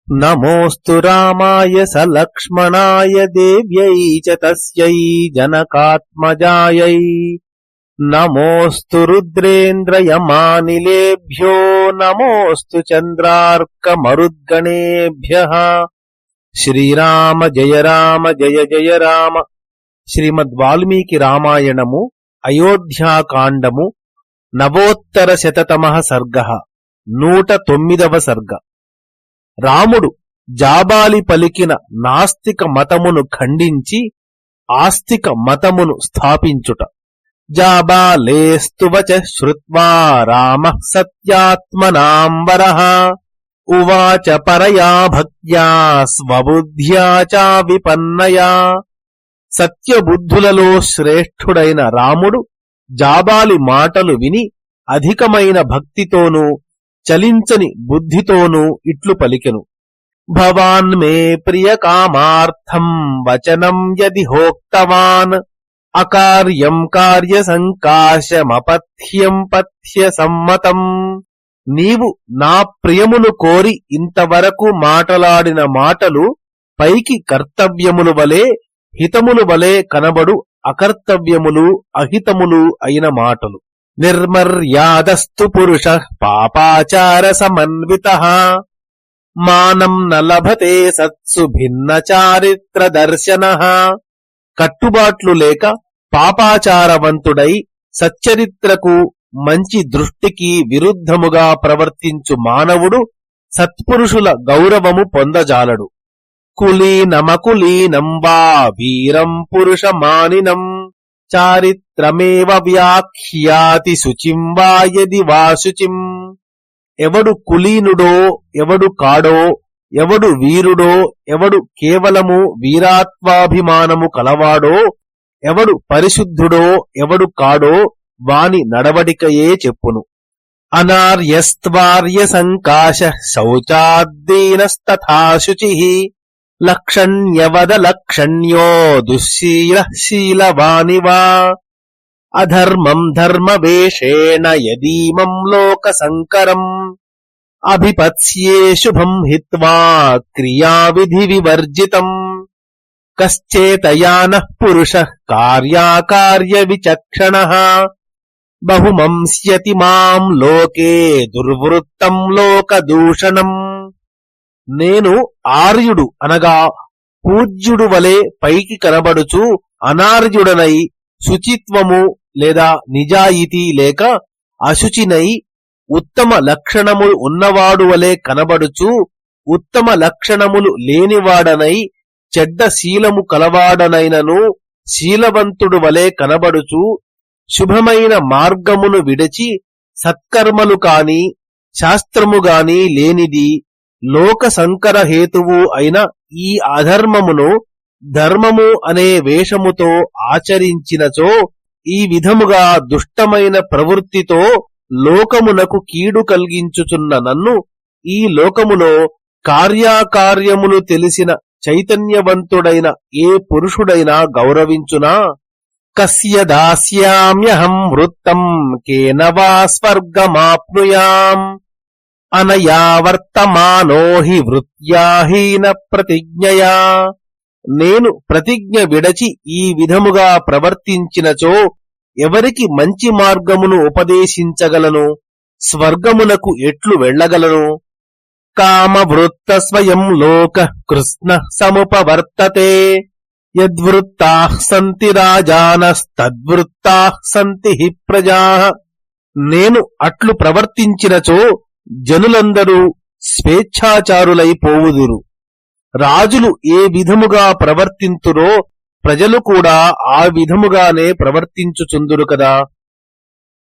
నమోస్తు రామాయ సలక్ష్మణాయ దేవ్యై చ తస్యై జనకాత్మజాయై. నమోస్తు రుద్రేంద్రయమానిలేభ్యో నమోస్తు చంద్రార్కమరుద్గణేభ్యః. శ్రీరామ జయ రామ జయ జయ రామ. శ్రీమద్ వాల్మీకి రామాయణము అయోధ్యాకాండము నవోత్తర శతతమః సర్గః 109వ సర్గ. రాముడు జాబాలి పలికిన నాస్తిక మతమును ఖండించి ఆస్తిక మతమును స్థాపించుట. జాబాలేస్తువచ శ్రుత్వా రామః సత్యాత్మనాంబరః ఉవాచ పరయా భక్త్యా స్వబుద్ధ్యా చ విపన్నయా. సత్యబుద్ధులలో శ్రేష్ఠుడైన రాముడు జాబాలి మాటలు విని అధికమైన భక్తితోనూ చలించని బుద్ధితోనూ ఇట్లు పలికెను. భవాన్ మే ప్రియ కామార్థం వచనం యది హోక్తవాన్ అకార్యం కార్య సంకాశమపథ్యం పథ్య సమ్మతం. నీవు నా ప్రియమును కోరి ఇంతవరకు మాటలాడిన మాటలు పైకి కర్తవ్యములు వలె హితములు వలె కనబడు అకర్తవ్యములు అహితములు అయిన మాటలు. నిర్మర్యాదస్తు పురుషః పాపాచార సమన్వితః మానం న లభతే సత్సు భిన్న చారిత్ర దర్శనః. కట్టుబాట్లు లేక పాపాచారవంతుడై సచ్చరిత్రకు మంచి దృష్టికి విరుద్ధముగా ప్రవర్తించు మానవుడు సత్పురుషుల గౌరవము పొందజాలడు. కులీనమకులీనం వా వీరం పురుషమానినం చారిత్రమేవ వ్యాఖ్యాతి శుచిం వా యది వా శుచిం. ఎవడు కులీనుడో ఎవడు కాడో, ఎవడు వీరుడో ఎవడు కేవలము వీరాత్వాభిమానము కలవాడో, ఎవడు పరిశుద్ధుడో ఎవడు కాడో వాని నడవడికయే చెప్పును. అనార్యస్త్వార్య సంకాశ శౌచాద్దీనస్తథా శుచిః లక్షణ్యవద లక్షణ్యో దుశ్శీలః శీలవానివా. అధర్మం ధర్మవేషేణ యదీమం లోక సంకరం అభిపత్స్యే శుభం హిత్వా క్రియావిధి వివర్జితం. కశ్చేతయానః పురుషః కార్యాకార్య విచక్షణః బహుమంస్యతి మాం లోకే దుర్వృత్తం లోకదూషణం. నేను ఆర్యుడు అనగా పూజ్యుడు వలె పైకి కనబడుచు అనార్యుడనై శుచిత్వము లేదా నిజాయితీ లేక అశుచినై ఉత్తమ లక్షణములు ఉన్నవాడు వలె కనబడుచు ఉత్తమ లక్షణములు లేనివాడనై చెడ్డ శీలము కలవాడనైనను శీలవంతుడు వలె కనబడుచు శుభమైన మార్గమును విడచి సత్కర్మలు కాని శాస్త్రముగాని లేనిది లోక సంకర హేతువు అయిన ఈ అధర్మమును ధర్మము అనే వేషముతో ఆచరించినచో, ఈ విధముగా దుష్టమైన ప్రవృత్తితో లోకమునకు కీడు కలిగించుచున్న నన్ను ఈ లోకములో కార్యాకార్యములు తెలిసిన చైతన్యవంతుడైన ఏ పురుషుడైనా గౌరవించునా. కస్య దాస్యామ్యహం వృత్తం కేన వా స్వర్గమాప్నుయాం అనయా వర్తమానో హి వృత్యాహీన ప్రతిజ్ఞయా. నేను ప్రతిజ్ఞ విడచి ఈ విధముగా ప్రవర్తించినచో ఎవరికి మంచి మార్గమును ఉపదేశించగలను, స్వర్గమునకు ఎట్లు వెళ్లగలను. కామవృత్త స్వయం లోక కృష్ణ సముపవర్తతే యద్వృత్తాః సంతి రాజానస్తద్వృత్తాః సంతి హి ప్రజాః. నేను అట్లు ప్రవర్తించినచో జనులందరూ స్వేచ్ఛాచారులైపోవుదురు. రాజులు ఏ విధముగా ప్రవర్తింతురో ప్రజలు కూడా ఆ విధముగానే ప్రవర్తించుచుందురు కదా.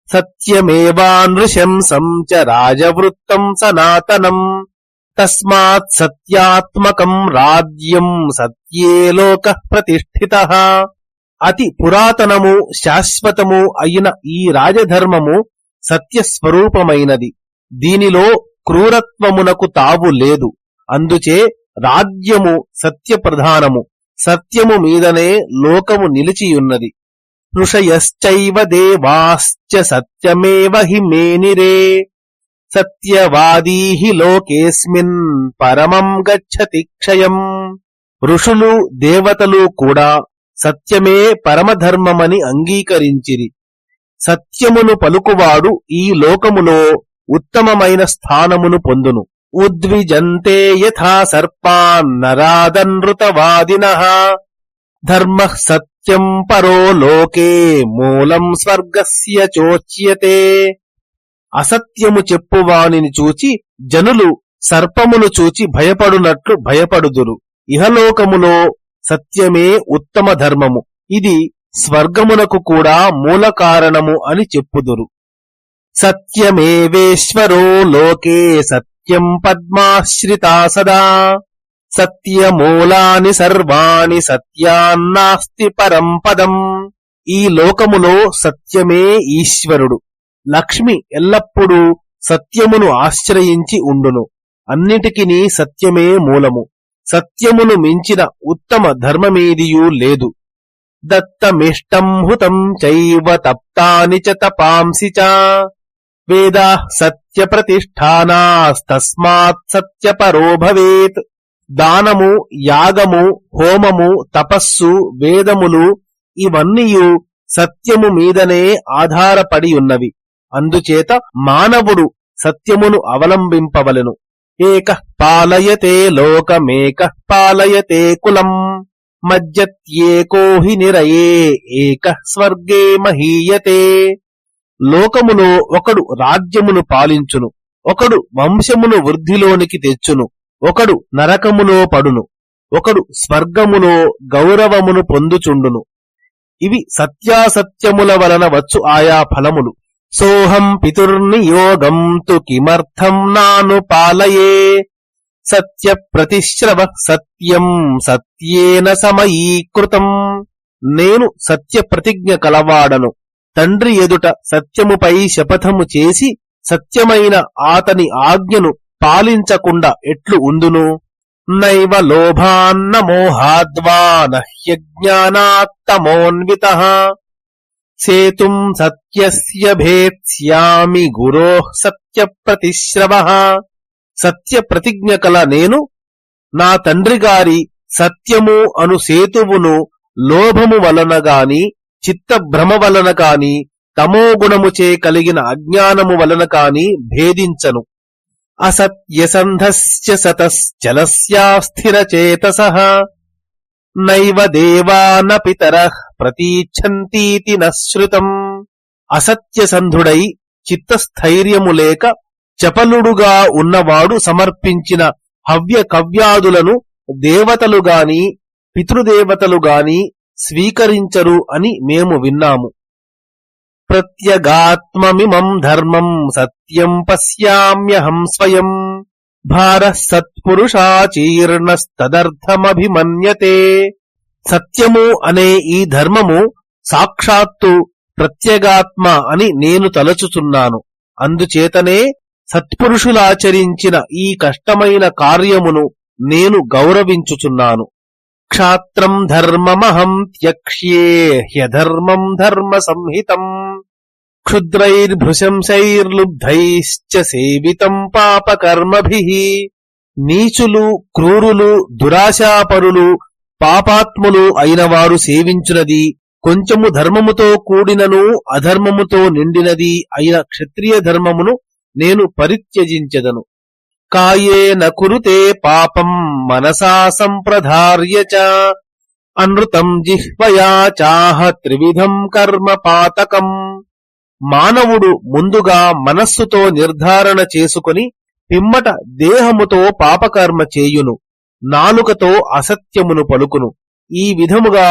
సత్యమేవానృశంసం చ రాజవృత్తం సనాతనం తస్మాత్ సత్యాత్మకం రాజ్యం సత్యే లోకః ప్రతిష్ఠితః. అతి పురాతనము శాశ్వతము అయిన ఈ రాజధర్మము సత్యస్వరూపమైనది. దీనిలో క్రూరత్వమునకు తావు లేదు. అందుచే రాజ్యము సత్యప్రధానము. సత్యము మీదనే లోకము నిలిచియున్నది. ఋషయశ్చైవ దేవాశ్చ సత్యమేవ హి మేనిరే సత్యవాదీ లోకేస్మిన్ పరమం గచ్చతి క్షయం. ఋషులు దేవతలు కూడా సత్యమే పరమధర్మమని అంగీకరించిరి. సత్యమును పలుకువాడు ఈ లోకములో ఉత్తమమైన స్థానమును పొందును. ఉద్విజంతే యథా సర్పాన్ నరాదనృతవాదినః ధర్మః సత్యం పరో లోకే మూలం స్వర్గస్య చోచ్యతే. అసత్యము చెప్పువానిని చూచి జనులు సర్పమును చూచి భయపడునట్లు భయపడుదురు. ఇహలోకములో సత్యమే ఉత్తమ ధర్మము, ఇది స్వర్గమునకు కూడా మూల కారణము అని చెప్పుదురు. సత్యమేవేశ్వరో లోకే సత్యం పద్మాశ్రితా సదా సత్యమూలాని సర్వాణి సత్యాన్నాస్తి పరం పదం. ఈ లోకములో సత్యమే ఈశ్వరుడు. లక్ష్మి ఎల్లప్పుడూ సత్యమును ఆశ్రయించి ఉండును. అన్నిటికిని సత్యమే మూలము. సత్యమును మించిన ఉత్తమ ధర్మమేదియూ లేదు. దత్తమిష్టం హుతం చైవ తప్తాని చ తపాంసి చ వేదాః సత్య ప్రతిష్ఠానాస్తస్మాత్ సత్యపరో భవేత్. దానము, యాగము, హోమము, తపస్సు, వేదములు ఇవన్నీయు సత్యము మీదనే ఆధారపడి ఉన్నవి. అందుచేత మానవుడు సత్యమును అవలంబింపవలెను. ఏకః పాలయతే లోకమేకః పాలయతే కులం మజ్జత్యేకో హి నిరయే ఏకః స్వర్గే మహీయతే. లోకములో ఒకడు రాజ్యమును పాలించును, ఒకడు వంశమును వృద్ధిలోనికి తెచ్చును, ఒకడు నరకములో పడును, ఒకడు స్వర్గములో గౌరవమును పొందుచుండును. ఇవి సత్యాసత్యముల వలన వచ్చు ఆయా ఫలములు. సోహం పితుర్నియోగం తు కిమర్థం నాను పాలయే సత్య ప్రతిశ్రవ సత్యం సత్యేన సమయీకృతం. నేను సత్య ప్రతిజ్ఞ కలవాడను. తండ్రి ఎదుట సత్యముపై శపథము చేసి సత్యమైన ఆతని ఆజ్ఞను పాలించకుండా ఎట్లు ఉందును? నైవ లోభాన్న మోహాద్వా నహ్యజ్ఞానాత్తమోన్వితః సేతుం సత్యస్య భేత్స్యామి గురోః సత్య ప్రతిశ్రవః. సత్య ప్రతిజ్ఞ కల నేను నా తండ్రి గారి సత్యము అను సేతువును లోభము వలన గాని, చిత్తభ్రమ వలన కాని, తమోగుణముచే కలిగిన అజ్ఞానము వలన కాని భేదించను. అసత్యసంధస్య సతశ్చలస్యాస్థిరచేతసః నైవ దేవాన పితరః ప్రతీచ్ఛంతీతి నశ్రుతం. అసత్యసంధుడై చిత్తస్థైర్యము లేక చపలుడుగా ఉన్నవాడు సమర్పించిన హవ్య కవ్యాదులను దేవతలు గాని పితృదేవతలు గాని స్వీకరించరు అని మేము విన్నాము. ప్రత్యగాత్మమిమం ధర్మం సత్యం పశ్యామ్యహం స్వయం భారః సత్పురుషాచీర్ణస్తదర్థమభిమన్యతే. సత్యము అనే ఈ ధర్మము సాక్షాత్తు ప్రత్యేగాత్మ అని నేను తలచుచున్నాను. అందుచేతనే సత్పురుషులాచరించిన ఈ కష్టమైన కార్యమును నేను గౌరవించుచున్నాను. క్షాత్రం ధర్మమహం త్యక్ష్యే హ్యధర్మం ధర్మ సంహితం క్షుద్రైర్భృశంసైర్లుబ్ధైశ్చ సేవితం పాపకర్మభిః. నీచులు, క్రూరులు, దురాశాపరులు, పాపాత్ములు అయినవారు సేవించునది, కొంచెము ధర్మముతో కూడినను అధర్మముతో నిండినది అయిన క్షత్రియ ధర్మమును నేను పరిత్యజించెదను. కాయేన కురుతే పాపం మనసా సంప్రధార్య చ అనృతం జిహ్వయా చాహ త్రివిధం కర్మ పాతకం. మానవుడు ముందుగా మనస్సుతో నిర్ధారణ చేసుకుని పిమ్మట దేహముతో పాపకర్మ చేయును, నాలుకతో అసత్యమును పలుకును. ఈ విధముగా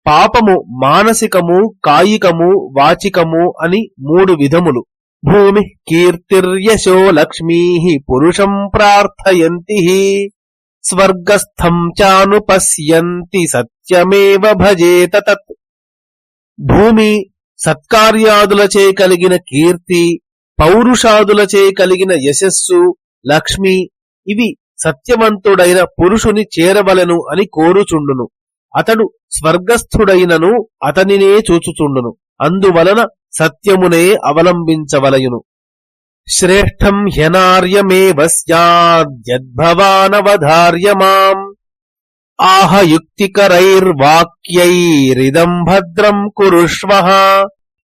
పాపము మానసికము, కాయికము, వాచికము అని 3 విధములు. భూమి కీర్తిర్యశో లక్ష్మీ పురుషం ప్రార్థయంతి స్వర్గస్థం చానుపశ్యంతి సత్యమేవ భజేత తత్. భూమి సత్కార్యాదులచే కలిగిన కీర్తి, పౌరుషాదులచే కలిగిన యశస్సు, లక్ష్మి ఇవి సత్యవంతుడైన పురుషుని చేరవలెను అని కోరుచుండును. అతడు స్వర్గస్థుడైనను అతనినే చూచుచుండును. అందువలన సత్యమునే అవలంబించవలయును. శ్రేష్టం హ్యనార్యమేవ స్యాద్యద్భవానవధార్య మాం ఆహ యుక్తికరైర్వాక్యైరిదం భద్రం కురుష్వః.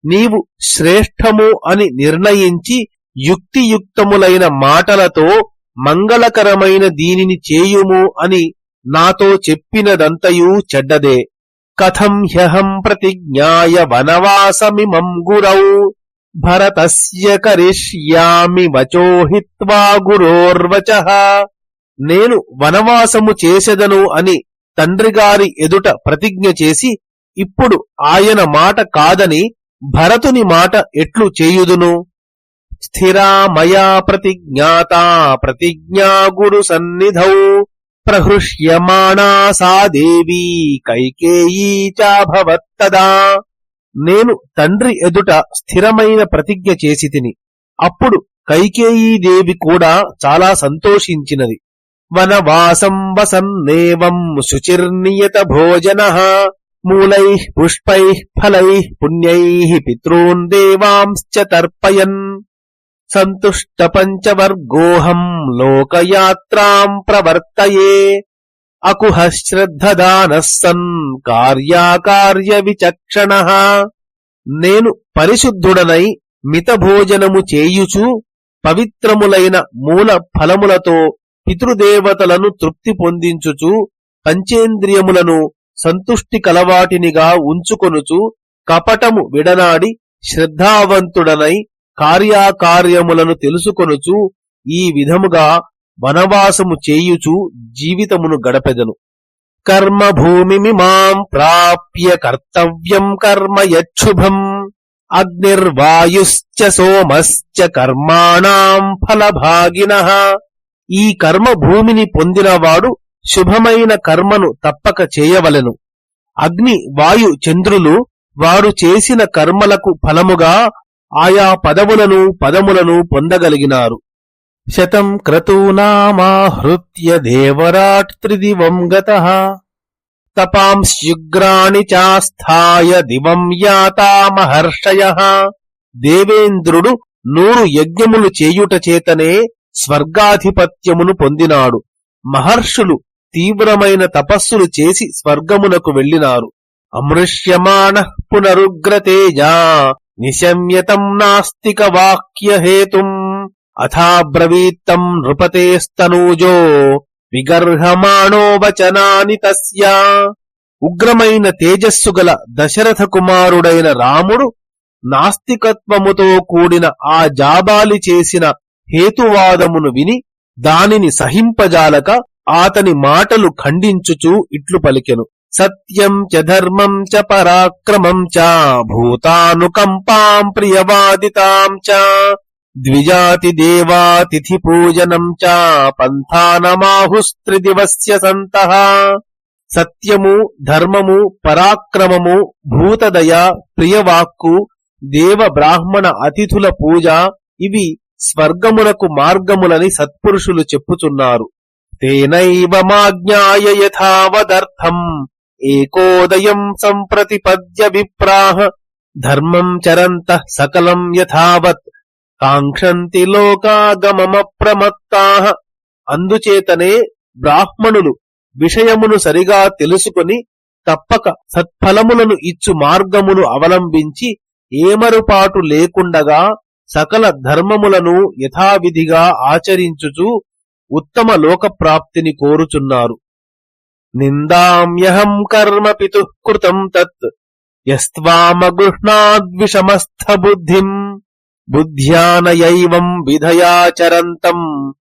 నీవు శ్రేష్టము అని నిర్ణయించి యుక్తియుక్తములైన మాటలతో మంగళకరమైన దీనిని చేయుము అని నాతో చెప్పినదంతయూ చెడ్డదే. కథం హ్యహం ప్రతిజ్ఞాయ వనవాసమిమం గురౌ భరతస్య కరిష్యామి వచో హిత్వా గురోర్వచః. నేను వనవాసము చేసెదను అని తండ్రిగారి ఎదుట ప్రతిజ్ఞ చేసి ఇప్పుడు ఆయన మాట కాదని భరతుని మాట ఎట్లు చేయుదును? స్థిరా మయా ప్రతిజ్ఞాతా ప్రతిజ్ఞా గురు సన్నిధౌ ప్రహృష్యమాణా సా దేవీ కైకేయీ చాభవత్తదా. నేను తండ్రి ఎదుట స్థిరమైన ప్రతిజ్ఞ చేసి తిని అప్పుడు కైకేయీదేవి కూడా చాలా సంతోషించినది. వనవాసం వసన్నేవం శుచిర్నియత భోజనః మూలైః పుష్పైః ఫలైః పుణ్యైః పితॄన్ దేవాంశ్చ తర్పయన్ సంతుష్ట పంచవర్గోహం లోకయాత్రాం ప్రవర్తయే అకుహ శ్రద్ధదానః సన్ కార్యాకార్య విచక్షణః. నేను పరిశుద్ధుడనై మితభోజనము చేయుచు పవిత్రములైన మూల ఫలములతో పితృదేవతలను తృప్తి పొందించుచు పంచేంద్రియములను సంతుష్టి కలవాటినిగా ఉంచుకొనుచు కపటము విడనాడి శ్రద్ధావంతుడనై కార్యాకార్యములను తెలుసుకొనుచు ఈ విధముగా వనవాసము చేయుచు జీవితమును గడపెదను. కర్మభూమిమిమాం ప్రాప్య కర్తవ్యం కర్మ యచ్ఛుభం అగ్నిర్వాయుశ్చ సోమశ్చ కర్మాణాం ఫలభాగినః. ఈ కర్మ భూమిని పొందినవాడు శుభమైన కర్మను తప్పక చేయవలెను. అగ్ని వాయు చంద్రులు వారు చేసిన కర్మలకు ఫలముగా ఆయా పదములను పొందగలిగినారు. శతం క్రతూనామాహృత్య దేవరాట్ త్రిదివం గతః తపాంస్యుగ్రాణి చాస్థాయ దివం యాతా మహర్షయః. దేవేంద్రుడు 100 యజ్ఞములు చేయుట చేతనే స్వర్గాధిపత్యమును పొందినాడు. మహర్షులు తీవ్రమైన తపస్సులు చేసి స్వర్గమునకు వెళ్ళినారు. అమృష్యమాణః పునరుగ్రతేజా నిశమ్యతం నాస్తిక వాక్యహేతుం అథాబ్రవీత్తం నృపతేస్తనూజో విగర్హమాణో వచనాని తస్య. ఉగ్రమైన తేజస్సు గల దశరథ కుమారుడైన రాముడు నాస్తికత్వముతో కూడిన ఆ జాబాలి చేసిన హేతువాదమును విని దానిని సహింపజాలక ఆతని మాటలు ఖండించుచూ ఇట్లు పలికెను. సత్యం చ ధర్మం చ పరాక్రమం చ భూతానుకంపాం ప్రియవాదితాం చ ద్విజాతి దేవాతిథి పూజనం చ పంథానమాహుస్త్రిదివస్య సంతః. సత్యము, ధర్మము, పరాక్రమము, భూతదయ, ప్రియవాక్కు, దేవ బ్రాహ్మణ అతిథుల పూజ ఇవి స్వర్గమునకు మార్గములని సత్పురుషులు చెప్పుచున్నారు. తేనైవ మాజ్ఞాయ యథావదర్థం ఏకోదయం సంప్రతిపద్య విప్రాః ధర్మం చరంతః సకలం యథావత్ కాంక్షంతి లోకాగమమప్రమత్తాః. అందుచేతనే బ్రాహ్మణులు విషయమును సరిగా తెలుసుకొని తప్పక సత్ఫలములను ఇచ్చు మార్గమును అవలంబించి ఏమరుపాటు లేకుండగా సకల ధర్మములను యథావిధిగా ఆచరించుచు ఉత్తమ లోకప్రాప్తిని కోరుచున్నారు. నిందామ్యహం కర్మ పితుః కృతం తత్ యస్త్వామగృహ్ణాద్విషమస్థ బుద్ధిం బుద్ధ్యానయైవం విధయాచరంతం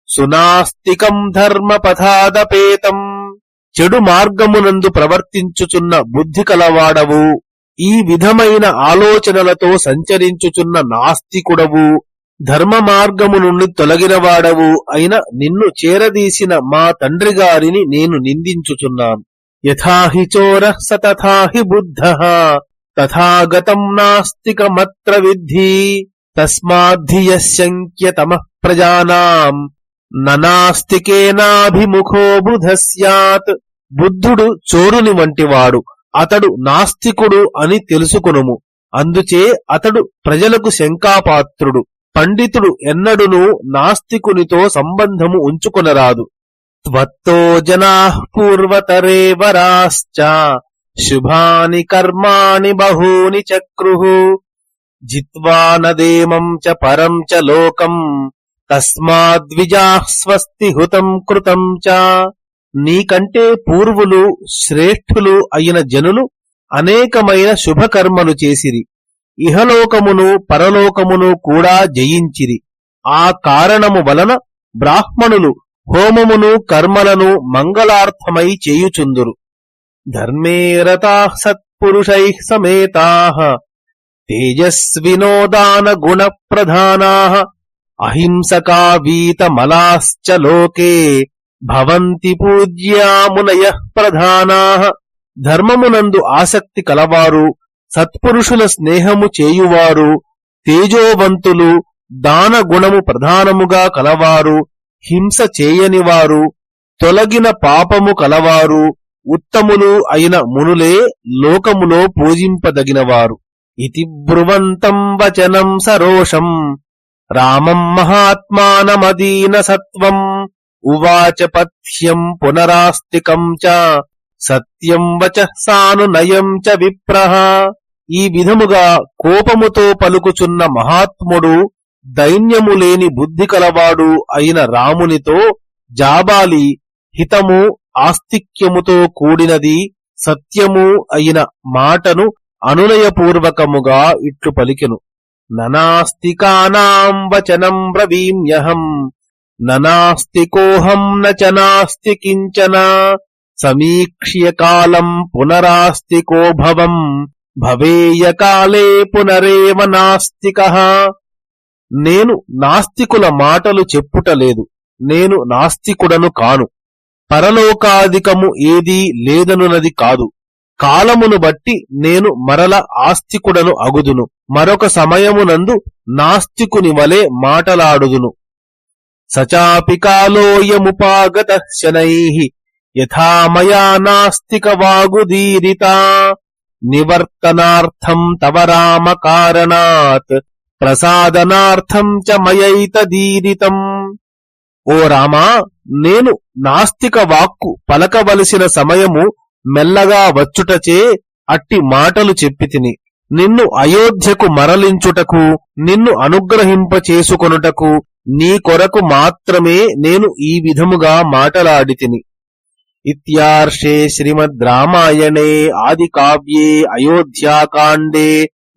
సునాస్తికం ధర్మపథాదపేతం. చెడు మార్గమునందు ప్రవర్తించుచున్న బుద్ధి కలవాడవు, ఈ విధమైన ఆలోచనలతో సంచరించుచున్న నాస్తికుడవు, ధర్మ మార్గము నుండి తొలగినవాడవు అయిన నిన్ను చేరదీసిన మా తండ్రి గారిని నేను నిందించుచున్నాను. యథాహి చోరః స తథాహి బుద్ధః తథాగతం నాస్తికమత్ర విద్ధి తస్మాద్ధియశంక్యతమః ప్రజానాం నాస్తికేనాభిముఖో బుధః స్యాత్. బుద్ధుడు చోరుని వంటివాడు, అతడు నాస్తికుడు అని తెలుసుకొనుము. అందుచే అతడు ప్రజలకు శంకాపాత్రుడు. పండితుడు ఎన్నడునూ నాస్తికునితో సంబంధము ఉంచుకొనరాదు. త్వత్తో జనాః పూర్వతరేవరాశ్చ శుభాని కర్మాణి బహూని చక్రుః జిత్వా నదేమం చ పరం చ లోకం తస్మాద్విజాః స్వస్తి హుతం కృతం చ. నీకంటే పూర్వులు శ్రేష్ఠులు అయిన జనులు అనేకమైన శుభకర్మలు చేసిరి, ఇహలోకమును పరలోకమును కూడా జయించిరి. ఆ కారణము వలన బ్రాహ్మణులు హోమమును కర్మలను మంగళార్థమై చేయుచుందురు. ధర్మే రతాః సత్పురుషైః సమేతాః తేజస్వినో దాన గుణ ప్రధానాః అహింసకా వీతమలాశ్చ లోకే భవంతి పూజ్యా మునయః ప్రధానాః. ధర్మమునందు ఆసక్తి కలవారు, సత్పురుషుల స్నేహము చేయువారు, తేజోవంతులు, దాన గుణము ప్రధానముగా కలవారు, హింస చేయనివారు, తొలగిన పాపము కలవారు, ఉత్తములు అయిన మునులే లోకములో పూజింపదగినవారు. ఇతి బ్రువంతం వచనం సరోషం రామం మహాత్మానమదీన సత్వం ఉవాచ పథ్యం పునరాస్తికం చ సత్యం వచః సానునయం చ విప్రః. ఈ విధముగా కోపముతో పలుకుచున్న మహాత్ముడు, దైన్యము లేని బుద్ధి కలవాడు అయిన రామునితో జాబాలి హితము ఆస్తిక్యముతో కూడినది సత్యము అయిన మాటను అనునయపూర్వకముగా ఇట్లు పలికెను. ననాస్తికానాం వచనం బ్రవీమ్యహం ననాస్తికోహం నచ నాస్తి కించన సమీక్ష్య కాలం పునరాస్తికో భవం భవేయ కాలే పునరేవ నాస్తికః. నేను నాస్తికుల మాటలు చెప్పుటలేదు, నేను నాస్తికుడను కాను. పరలోకాధికము ఏదీ లేదనున్నది కాదు. కాలమును బట్టి నేను మరల ఆస్తికుడను అగుదును, మరొక సమయమునందు నాస్తికుని వలె మాటలాడుదును. సచాపి కాలోయముపాగతః శనైః యథా మయా నాస్తిక వాగుదీరితా నివర్తనార్థం తవ రామ కారణాత్ ప్రసాదనార్థం చ మయైతదీరితం. ఓ రామా, నేను నాస్తిక వాక్కు పలకవలసిన సమయము మెల్లగా వచ్చుటచే అట్టి మాటలు చెప్పితిని. నిన్ను అయోధ్యకు మరలించుటకు, నిన్ను అనుగ్రహింపచేసుకొనుటకు నీ కొరకు మాత్రమే నేను ఈ విధముగా మాటలాడితిని. ఇత్యార్షే శ్రీమద్ రామాయణే ఆది కావ్యే అయోధ్యాకాండే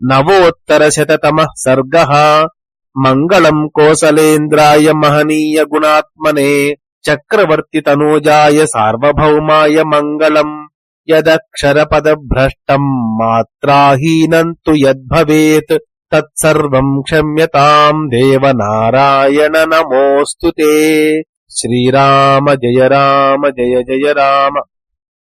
నవోత్తరశతతమః సర్గః. మంగళం కోసలేంద్రాయ మహనీయ గుణాత్మనే చక్రవర్తి తనూజాయ సార్వభౌమాయ మంగళం. యదక్షరపదభ్రష్టం మాత్రాహీనం తు యద్భవేత్ తత్సర్వం క్షమ్యతాం దేవనారాయణ నమోస్తుతే. శ్రీరామ జయ రామ జయ జయ రామ.